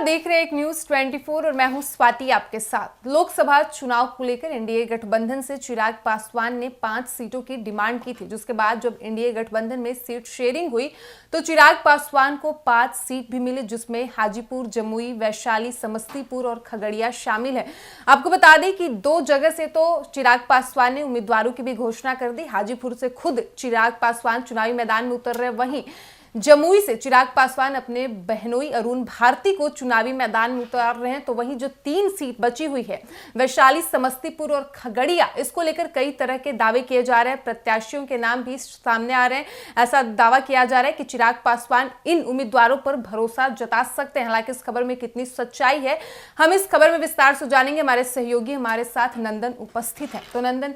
देख रहे हैं एक न्यूज 24 और मैं हूं स्वाति आपके साथ। लोकसभा चुनाव को लेकर एनडीए गठबंधन से चिराग पासवान ने 5 सीटों की डिमांड की थी, जिसके बाद जब एनडीए गठबंधन में सीट शेयरिंग हुई तो चिराग पासवान को 5 सीट भी मिली, जिसमें हाजीपुर, जमुई, वैशाली, समस्तीपुर और खगड़िया शामिल है। आपको बता दें कि 2 जगह से तो चिराग पासवान ने उम्मीदवारों की भी घोषणा कर दी। हाजीपुर से खुद चिराग पासवान चुनावी मैदान में उतर रहे, वहीं जमुई से चिराग पासवान अपने बहनोई अरुण भारती को चुनावी मैदान में उतार रहे हैं। तो वहीं जो 3 सीट बची हुई है, वैशाली, समस्तीपुर और खगड़िया, इसको लेकर कई तरह के दावे किए जा रहे हैं। प्रत्याशियों के नाम भी सामने आ रहे हैं। ऐसा दावा किया जा रहा है कि चिराग पासवान इन उम्मीदवारों पर भरोसा जता सकते हैं। हालांकि इस खबर में कितनी सच्चाई है, हम इस खबर में विस्तार से जानेंगे। हमारे सहयोगी हमारे साथ नंदन उपस्थित है। तो नंदन,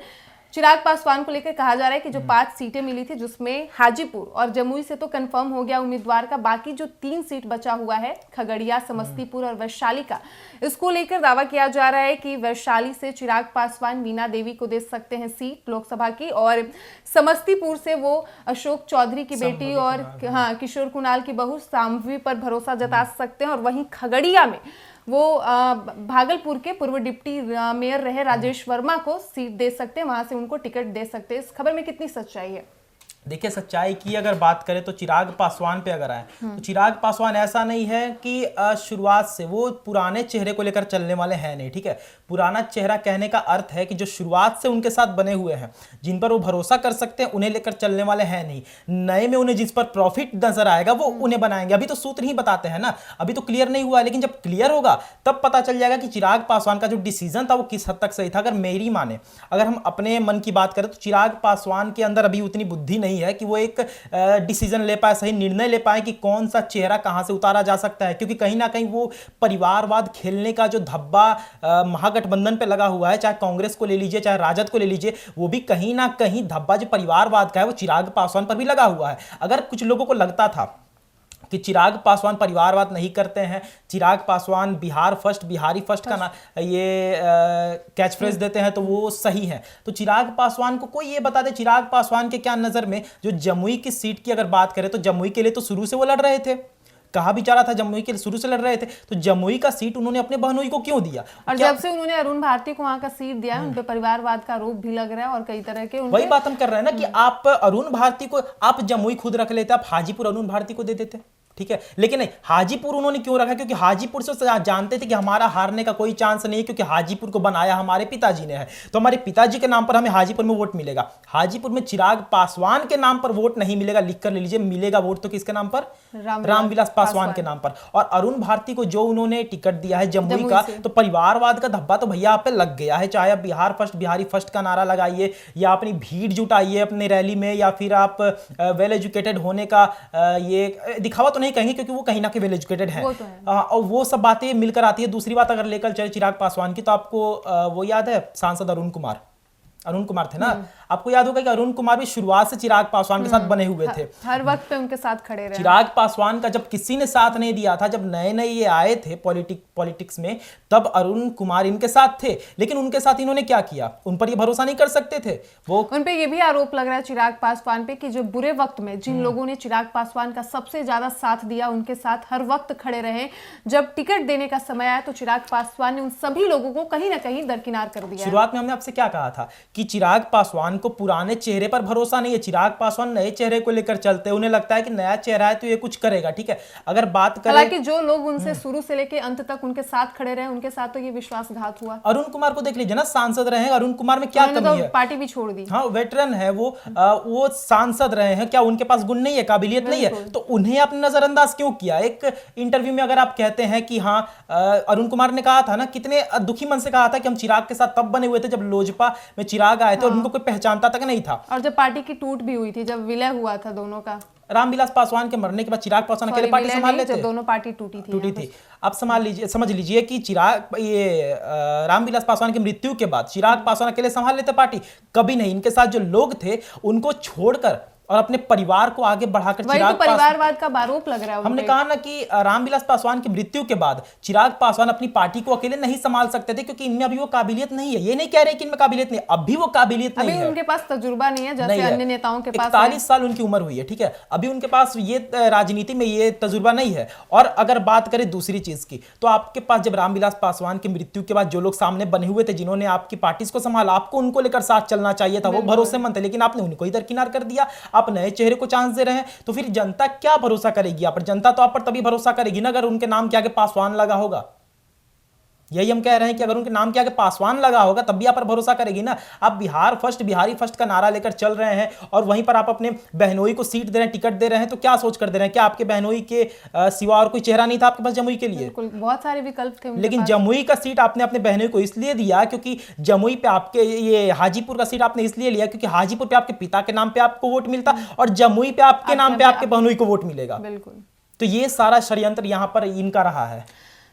चिराग पासवान को लेकर कहा जा रहा है कि जो 5 सीटें मिली थी, जिसमें हाजीपुर और जमुई से तो कंफर्म हो गया उम्मीदवार का, बाकी जो 3 सीट बचा हुआ है, खगड़िया, समस्तीपुर और वैशाली का, इसको लेकर दावा किया जा रहा है कि वैशाली से चिराग पासवान वीणा देवी को दे सकते हैं सीट लोकसभा की, और समस्तीपुर से वो अशोक चौधरी की बेटी और किशोर कुणाल की बहू शाम्भवी पर भरोसा जता सकते हैं। और वहीं खगड़िया में वो भागलपुर के पूर्व डिप्टी मेयर रहे राजेश वर्मा को सीट दे सकते हैं, वहां से उनको टिकट दे सकते हैं। इस खबर में कितनी सच्चाई है? देखिए, सच्चाई की अगर बात करें तो चिराग पासवान पे अगर आए तो चिराग पासवान ऐसा नहीं है कि शुरुआत से वो पुराने चेहरे को लेकर चलने वाले हैं नहीं। ठीक है, पुराना चेहरा कहने का अर्थ है कि जो शुरुआत से उनके साथ बने हुए हैं, जिन पर वो भरोसा कर सकते हैं, उन्हें लेकर चलने वाले हैं नहीं। नए में उन्हें जिस पर प्रॉफिट नजर आएगा वो उन्हें बनाएंगे। अभी तो सूत्र ही बताते हैं ना, अभी तो क्लियर नहीं हुआ है, लेकिन जब क्लियर होगा तब पता चल जाएगा कि चिराग पासवान का जो डिसीजन था वो किस हद तक सही था। अगर मेरी माने, अगर हम अपने मन की बात करें तो चिराग पासवान के अंदर अभी उतनी बुद्धि नहीं है कि वो एक डिसीजन ले पाए, सही निर्णय ले पाए कि कौन सा चेहरा कहां से उतारा जा सकता है। क्योंकि कहीं ना कहीं वो परिवारवाद खेलने का जो धब्बा महागठबंधन पे लगा हुआ है, चाहे कांग्रेस को ले लीजिए, चाहे राजद को ले लीजिए, वो भी कहीं ना कहीं धब्बा जो परिवारवाद का है वो चिराग पासवान पर भी लगा हुआ है। अगर कुछ लोगों को लगता था कि चिराग पासवान परिवारवाद नहीं करते हैं, चिराग पासवान बिहार फर्स्ट, बिहारी फर्स्ट का ना ये कैच फ्रेज देते हैं, तो वो सही है। तो चिराग पासवान को कोई ये बता दे चिराग पासवान के क्या नजर में जो जमुई की सीट की अगर बात करें तो जमुई के लिए तो शुरू से वो लड़ रहे थे। कहा भी जा रहा था जमुई के लिए शुरू से लड़ रहे थे, तो जमुई का सीट उन्होंने अपने बहनोई को क्यों दिया? और जब से उन्होंने अरुण भारती को वहां का सीट दिया है, उन पे परिवारवाद का आरोप भी लग रहा है और कई तरह के वही बात हम कर रहे हैं ना कि आप अरुण भारती को, आप जमुई खुद रख लेते, आप हाजीपुर अरुण भारती को दे देते। ठीक है, लेकिन नहीं, हाजीपुर उन्होंने क्यों रखा? क्योंकि हाजीपुर से जानते थे कि हमारा हारने का कोई चांस नहीं है, क्योंकि हाजीपुर को बनाया हमारे पिताजी ने है, तो हमारे पिताजी के नाम पर हमें हाजीपुर में वोट मिलेगा। हाजीपुर में चिराग पासवान के नाम पर वोट नहीं मिलेगा, लिख कर ले लीजिए, मिलेगा वोट तो किसके नाम पर? रामविलास पासवान के नाम पर। और अरुण भारती को जो उन्होंने टिकट दिया है जमुई का, तो परिवारवाद का धब्बा तो भैया आप पे लग गया है। चाहे आप बिहार फर्स्ट, बिहारी फर्स्ट का नारा लगाइए, या अपनी भीड़ जुटाइए अपने रैली में, या फिर आप वेल एजुकेटेड होने का ये दिखावा तो नहीं कहेंगे, क्योंकि वो कहीं ना कहीं वेल एजुकेटेड है, और वो सब बातें मिलकर आती है। दूसरी बात अगर लेकर चले चिराग पासवान की, तो आपको वो याद है सांसद अरुण कुमार थे ना, आपको याद होगा कि अरुण कुमार भी शुरुआत से चिराग पासवान के साथ बने हुए थे, हर वक्त पे उनके साथ खड़े रहे। चिराग पासवान का जब किसी ने साथ नहीं दिया था, जब नए नए ये आए थे पॉलिटिक्स में, तब अरुण कुमार इनके साथ थे। लेकिन उनके साथ इन्होंने क्या किया? उन पर ये भरोसा नहीं कर सकते थे। वो उन पे ये भी आरोप लग रहा है चिराग पासवान पे कि जो बुरे वक्त में जिन लोगों ने चिराग पासवान का सबसे ज्यादा साथ दिया, उनके साथ हर वक्त खड़े रहे, जब टिकट देने का समय आया तो चिराग पासवान ने उन सभी लोगों को कहीं ना कहीं दरकिनार कर दिया। शुरुआत में हमने आपसे क्या कहा था कि चिराग पासवान को पुराने चेहरे पर भरोसा नहीं है, चिराग पासवान नए चेहरे को लेकर चलते हैं, उन्हें लगता है कि नया चेहरा है तो ये कुछ करेगा। ठीक है, अगर बात करें, हालांकि जो लोग उनसे शुरू से लेकर अंत तक उनके साथ खड़े रहे, उनके साथ तो ये विश्वासघात हुआ। अरुण कुमार को देख लीजिए ना, सांसद रहे हैं, अरुण कुमार में क्या कमी है? पार्टी भी छोड़ दी। हाँ, वेटरन है वो सांसद रहे हैं, क्या उनके पास गुण नहीं है, काबिलियत नहीं है? तो उन्हें आपने नजरअंदाज क्यों किया? एक इंटरव्यू में अगर आप कहते हैं कि हाँ, अरुण कुमार ने कहा था ना, कितने दुखी मन से कहा था कि हम चिराग के साथ तब बने हुए थे जब लोजपा में चिराग आए थे, और उनको कोई पहचानता तक नहीं था। और जब पार्टी की टूट भी हुई थी, जब विलय हुआ था दोनों का, रामविलास पासवान के मरने के बाद चिराग पासवान अकेले पार्टी संभाल लेते, दोनों पार्टी टूटी थी। आप समझ लीजिए कि रामविलास पासवान की मृत्यु के बाद चिराग पासवान अकेले संभाल लेते पार्टी? कभी नहीं। इनके साथ जो लोग थे उनको छोड़कर और अपने परिवार को आगे बढ़ाकर वही तो चिराग परिवारवाद का आरोप लग रहा है हमने उनपे। कहा ना कि रामविलास पासवान की मृत्यु के बाद चिराग पासवान अपनी पार्टी को अकेले नहीं संभाल सकते थे, क्योंकि इनमें अभी वो काबिलियत नहीं है। ये नहीं कह रहे कि इनमें काबिलियत नहीं, अब भी वो काबिलियत नहीं अभी है। उनके पास तजुर्बा नहीं है जैसे अन्य नेताओं के पास 41 साल उनकी उम्र हुई है, ठीक है, अभी उनके पास ये राजनीति में ये तजुर्बा नहीं है। और अगर बात करें दूसरी चीज की, तो आपके पास जब रामविलास पासवान की मृत्यु के बाद जो लोग सामने बने हुए थे, जिन्होंने आपकी पार्टी को संभाला, आपको उनको लेकर साथ चलना चाहिए था, वो भरोसेमंद थे, लेकिन आपने उनको ही दरकिनार कर दिया। आप नए चेहरे को चांस दे रहे हैं, तो फिर जनता क्या भरोसा करेगी आप पर? जनता तो आप पर तभी भरोसा करेगी ना अगर उनके नाम के आगे पासवान लगा होगा। यही हम कह रहे हैं कि अगर उनके नाम के आगे पासवान लगा होगा तब भी आप पर भरोसा करेगी ना। आप बिहार फर्स्ट, बिहारी फर्स्ट का नारा लेकर चल रहे हैं और वहीं पर आप अपने बहनोई को सीट दे रहे हैं, टिकट दे रहे हैं, तो क्या सोच कर दे रहे हैं? क्या आपके बहनोई के सिवा और कोई चेहरा नहीं था आपके पास जमुई के लिए? बिल्कुल, बहुत सारे विकल्प थे उनके लेकिन पास। जमुई का सीट आपने अपने बहनोई को इसलिए दिया क्योंकि जमुई पे आपके, ये हाजीपुर का सीट आपने इसलिए लिया क्योंकि हाजीपुर पे आपके पिता के नाम पे आपको वोट मिलता और जमुई पे आपके नाम पे आपके बहनोई को वोट मिलेगा। बिल्कुल। तो ये सारा षड्यंत्र यहां पर इनका रहा है।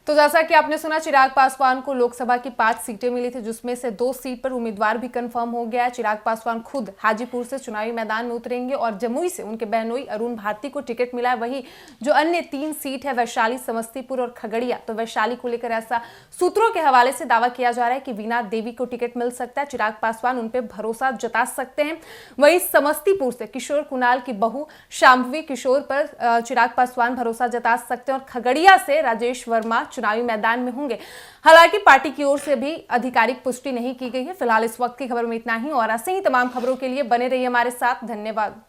तो जैसा कि आपने सुना, चिराग पासवान को लोकसभा की 5 सीटें मिली थी, जिसमें से 2 सीट पर उम्मीदवार भी कंफर्म हो गया है। चिराग पासवान खुद हाजीपुर से चुनावी मैदान में उतरेंगे और जमुई से उनके बहनोई अरुण भारती को टिकट मिला है। वहीं जो अन्य 3 सीट है, वैशाली, समस्तीपुर और खगड़िया, तो वैशाली को लेकर ऐसा सूत्रों के हवाले से दावा किया जा रहा है कि वीणा देवी को टिकट मिल सकता है। चिराग पासवान उन पर भरोसा जता सकते हैं। वहीं समस्तीपुर से किशोर कुणाल की बहू शांभवी किशोर पर चिराग पासवान भरोसा जता सकते हैं और खगड़िया से राजेश वर्मा चुनावी मैदान में होंगे। हालांकि पार्टी की ओर से भी आधिकारिक पुष्टि नहीं की गई है। फिलहाल इस वक्त की खबर में इतना ही और ऐसे ही तमाम खबरों के लिए बने रहिए हमारे साथ। धन्यवाद।